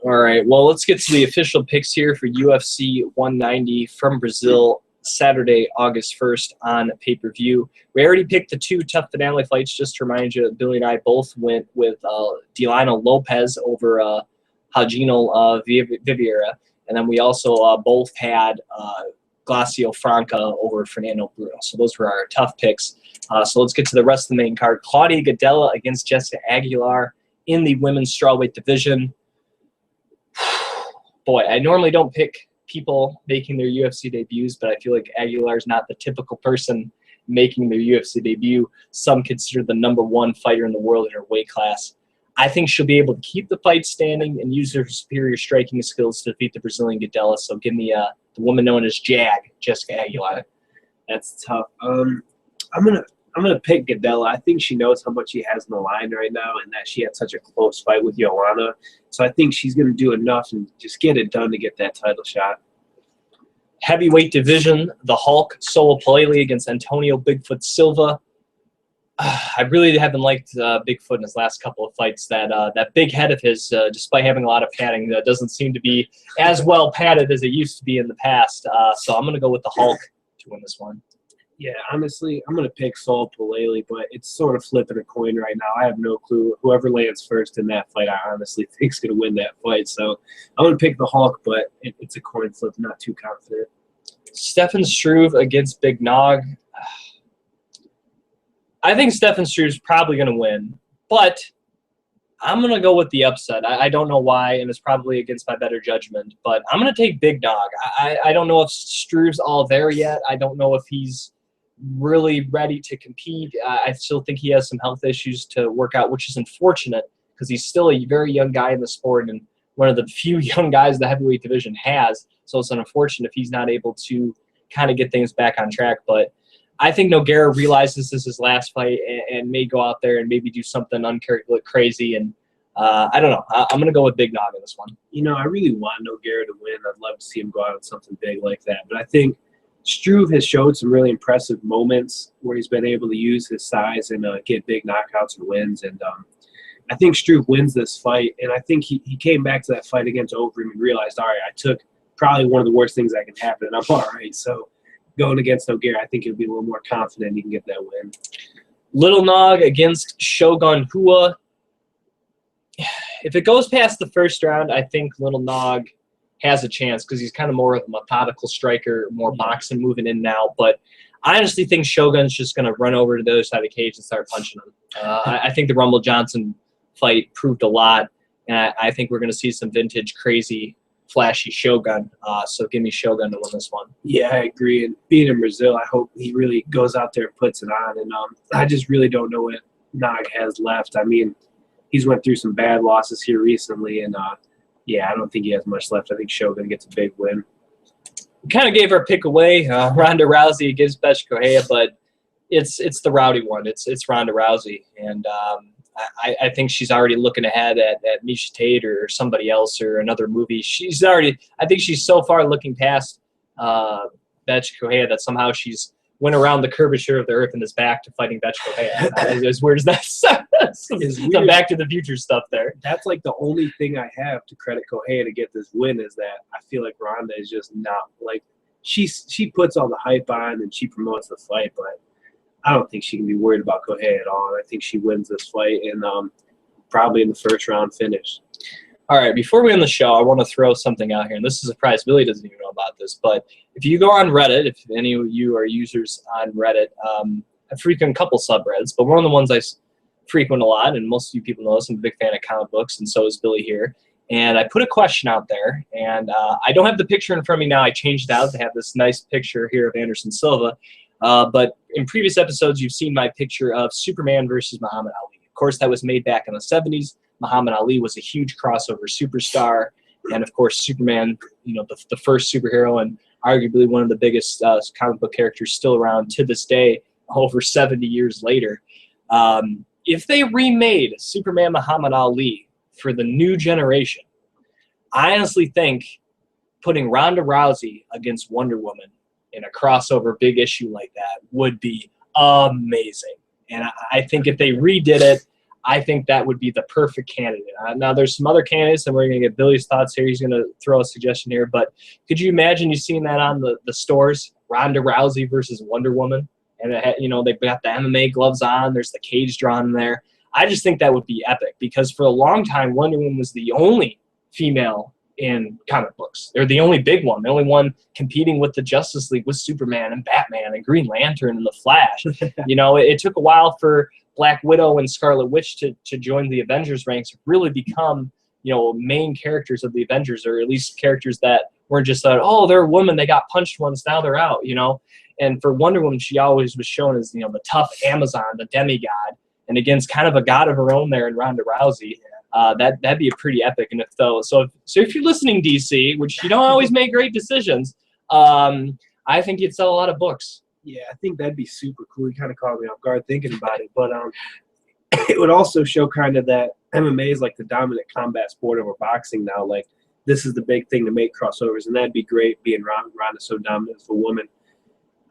All right, well, let's get to the official picks here for UFC 190 from Brazil, Saturday, August 1st on pay-per-view. We already picked the 2 tough finale fights. Just to remind you, Billy and I both went with Delino Lopez over Hagino Viveira, and then we also both had Glacio Franca over Fernando Bruno. So those were our tough picks. So let's get to the rest of the main card. Claudia Gadelha against Jessica Aguilar in the women's strawweight division. Boy, I normally don't pick people making their UFC debuts, but I feel like Aguilar's not the typical person making their UFC debut. Some consider the #1 fighter in the world in her weight class. I think she'll be able to keep the fight standing and use her superior striking skills to defeat the Brazilian Gadelha. So give me the woman known as Jag, Jessica Aguilar. That's tough. I'm gonna pick Gadelha. I think she knows how much she has in the line right now, and that she had such a close fight with Joanna. So I think she's gonna do enough and just get it done to get that title shot. Heavyweight division, the Hulk, Solo Palele against Antonio Bigfoot Silva. I really haven't liked Bigfoot in his last couple of fights. That big head of his, despite having a lot of padding, doesn't seem to be as well padded as it used to be in the past. So I'm going to go with the Hulk to win this one. Yeah, honestly, I'm going to pick Saul Palele, but it's sort of flipping a coin right now. I have no clue. Whoever lands first in that fight, I honestly think is going to win that fight. So I'm going to pick the Hulk, but it's a coin flip. Not too confident. Stefan Struve against Big Nog. I think Stefan Struve's probably going to win, but I'm going to go with the upset. I don't know why, and it's probably against my better judgment, but I'm going to take Big Nog. I don't know if Struve's all there yet. I don't know if he's really ready to compete. I still think he has some health issues to work out, which is unfortunate because he's still a very young guy in the sport and one of the few young guys the heavyweight division has. So it's unfortunate if he's not able to kind of get things back on track. But I think Nogueira realizes this is his last fight and may go out there and maybe do something crazy. And I don't know. I'm going to go with Big Nog in this one. You know, I really want Nogueira to win. I'd love to see him go out with something big like that. But I think Struve has showed some really impressive moments where he's been able to use his size and get big knockouts and wins. And I think Struve wins this fight. And I think he came back to that fight against Overeem and realized, all right, I took probably one of the worst things that can happen, and I'm all right. So going against Nogueira, I think he'll be a little more confident he can get that win. Little Nog against Shogun Rua. If it goes past the first round, I think Little Nog has a chance because he's kind of more of a methodical striker, more boxing, moving in now. But I honestly think Shogun's just going to run over to the other side of the cage and start punching him. I think the Rumble Johnson fight proved a lot. and I think we're going to see some vintage, crazy, flashy Shogun. So give me Shogun to win this one. Yeah, I agree. And being in Brazil, I hope he really goes out there and puts it on. And I just really don't know what Nog has left. I mean, he's went through some bad losses here recently, and yeah, I don't think he has much left. I think Shogun gets a big win. We kind of gave our pick away. Ronda Rousey against Bethe Correia, but it's the rowdy one. It's Ronda Rousey, and I think she's already looking ahead at Misha Tate or somebody else or another movie. I think she's so far looking past Bethe Correia that somehow she's went around the curvature of the earth and is back to fighting Bethe Correia. As weird as that sounds. Some Back to the Future stuff there. That's like the only thing I have to credit Correia to get this win is that I feel like Ronda is just not like she puts all the hype on and she promotes the fight, but I don't think she can be worried about Correia at all. And I think she wins this fight and probably in the first round finish. All right, before we end the show, I want to throw something out here, and this is a surprise. Billy doesn't even know about this, but if you go on Reddit, if any of you are users on Reddit, I frequent a couple subreddits, but one of the ones I frequent a lot, and most of you people know this, I'm a big fan of comic books, and so is Billy here. And I put a question out there, and I don't have the picture in front of me now. I changed it out to have this nice picture here of Anderson Silva. But in previous episodes, you've seen my picture of Superman versus Muhammad Ali. Of course, that was made back in the 70s. Muhammad Ali was a huge crossover superstar. And, of course, Superman, the first superhero and arguably one of the biggest comic book characters still around to this day, over 70 years later. If they remade Superman Muhammad Ali for the new generation, I honestly think putting Ronda Rousey against Wonder Woman in a crossover big issue like that would be amazing. And I think if they redid it, I think that would be the perfect candidate. Now, there's some other candidates, and we're going to get Billy's thoughts here. He's going to throw a suggestion here. But could you imagine you seeing that on the stores, Ronda Rousey versus Wonder Woman? And, they've got the MMA gloves on. There's the cage drawn in there. I just think that would be epic because for a long time, Wonder Woman was the only female in comic books. They're the only big one. The only one competing with the Justice League with Superman and Batman and Green Lantern and the Flash. It took a while for Black Widow and Scarlet Witch to join the Avengers ranks, really become, main characters of the Avengers, or at least characters that weren't just like, oh, they're a woman, they got punched once, now they're out, And for Wonder Woman, she always was shown as, the tough Amazon, the demigod, and against kind of a god of her own there in Ronda Rousey. That'd be a pretty epic. And if you're listening, DC, which you don't always make great decisions, I think you'd sell a lot of books. Yeah, I think that'd be super cool. You kind of caught me off guard thinking about it, but it would also show kind of that MMA is like the dominant combat sport over boxing now. Like this is the big thing to make crossovers, and that'd be great. Being Ronda so dominant as a woman.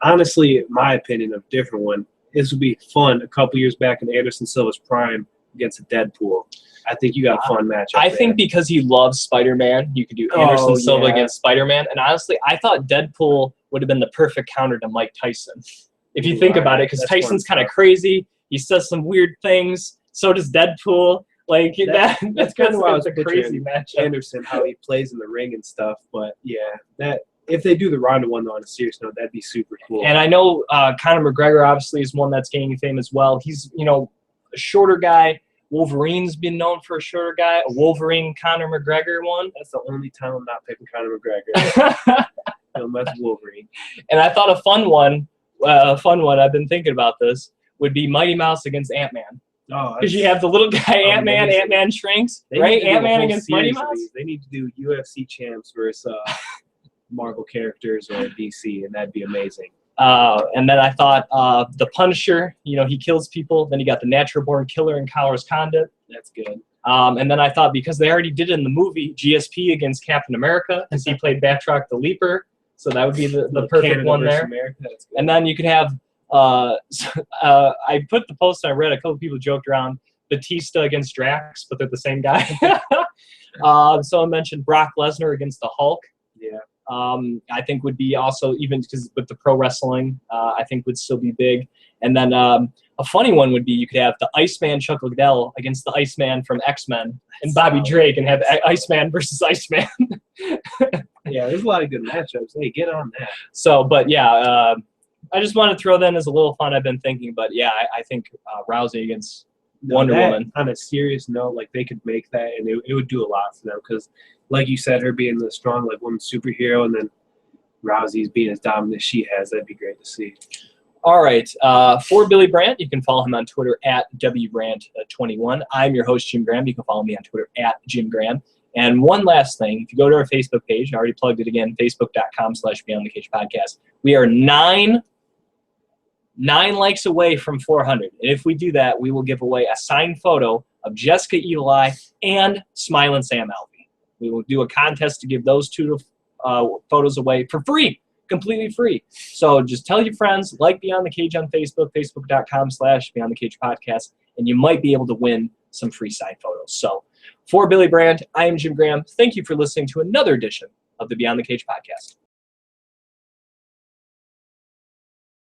Honestly, my opinion of a different one. This would be fun. A couple years back in Anderson Silva's prime against a Deadpool. I think you got a fun match. I think because he loves Spider-Man, you could do Anderson Silva against Spider-Man. And honestly, I thought Deadpool would have been the perfect counter to Mike Tyson. If you think about it, because Tyson's kind of crazy. He says some weird things. So does Deadpool. Like that's kind of why I was a crazy match. Anderson, how he plays in the ring and stuff. But yeah, if they do the Ronda one though on a serious note, that'd be super cool. And I know Conor McGregor obviously is one that's gaining fame as well. He's a shorter guy. Wolverine's been known for a shorter guy. A Wolverine Conor McGregor one. That's the only time I'm not picking Conor McGregor. That's Wolverine. And I thought a fun one, I've been thinking about this, would be Mighty Mouse against Ant-Man. Oh, because you have the little guy Ant-Man, Ant-Man shrinks, right? Ant-Man against Mighty Mouse. They need to do UFC champs versus Marvel characters or DC, and that'd be amazing. And then I thought the Punisher, he kills people. Then you got the Natural Born Killer and Cowler's Condit. That's good. And then I thought because they already did it in the movie, GSP against Captain America, because he played Batroc the Leaper. So that would be the perfect Canada one there. And then you could have, I put the post I read, a couple people joked around, Batista against Drax, but they're the same guy. Someone mentioned Brock Lesnar against the Hulk. Yeah. I think would be also, even because with the pro wrestling, I think would still be big. And then a funny one would be you could have the Iceman Chuck Liddell against the Iceman from X-Men and Bobby Drake and have Iceman versus Iceman. Yeah, there's a lot of good matchups. Hey, get on that. So, but yeah, I just wanted to throw that in as a little fun I've been thinking. But yeah, I think Rousey against Wonder Woman. On a serious note, like they could make that, and it would do a lot for them because, like you said, her being the strong like woman superhero, and then Rousey's being as dominant as she has, that'd be great to see. All right. For Billy Brandt, you can follow him on Twitter at WBrandt21. I'm your host, Jim Graham. You can follow me on Twitter at Jim Graham. And one last thing, if you go to our Facebook page, I already plugged it again, facebook.com/Beyond the Cage Podcast. We are nine likes away from 400. And if we do that, we will give away a signed photo of Jessica Evil Eye and Smiling Sam Alvey. We will do a contest to give those two photos away for free. Completely free. So just tell your friends, like Beyond the Cage on Facebook, facebook.com/Beyond the Cage Podcast, and you might be able to win some free signed photos. So for Billy Brandt, I am Jim Graham. Thank you for listening to another edition of the Beyond the Cage Podcast.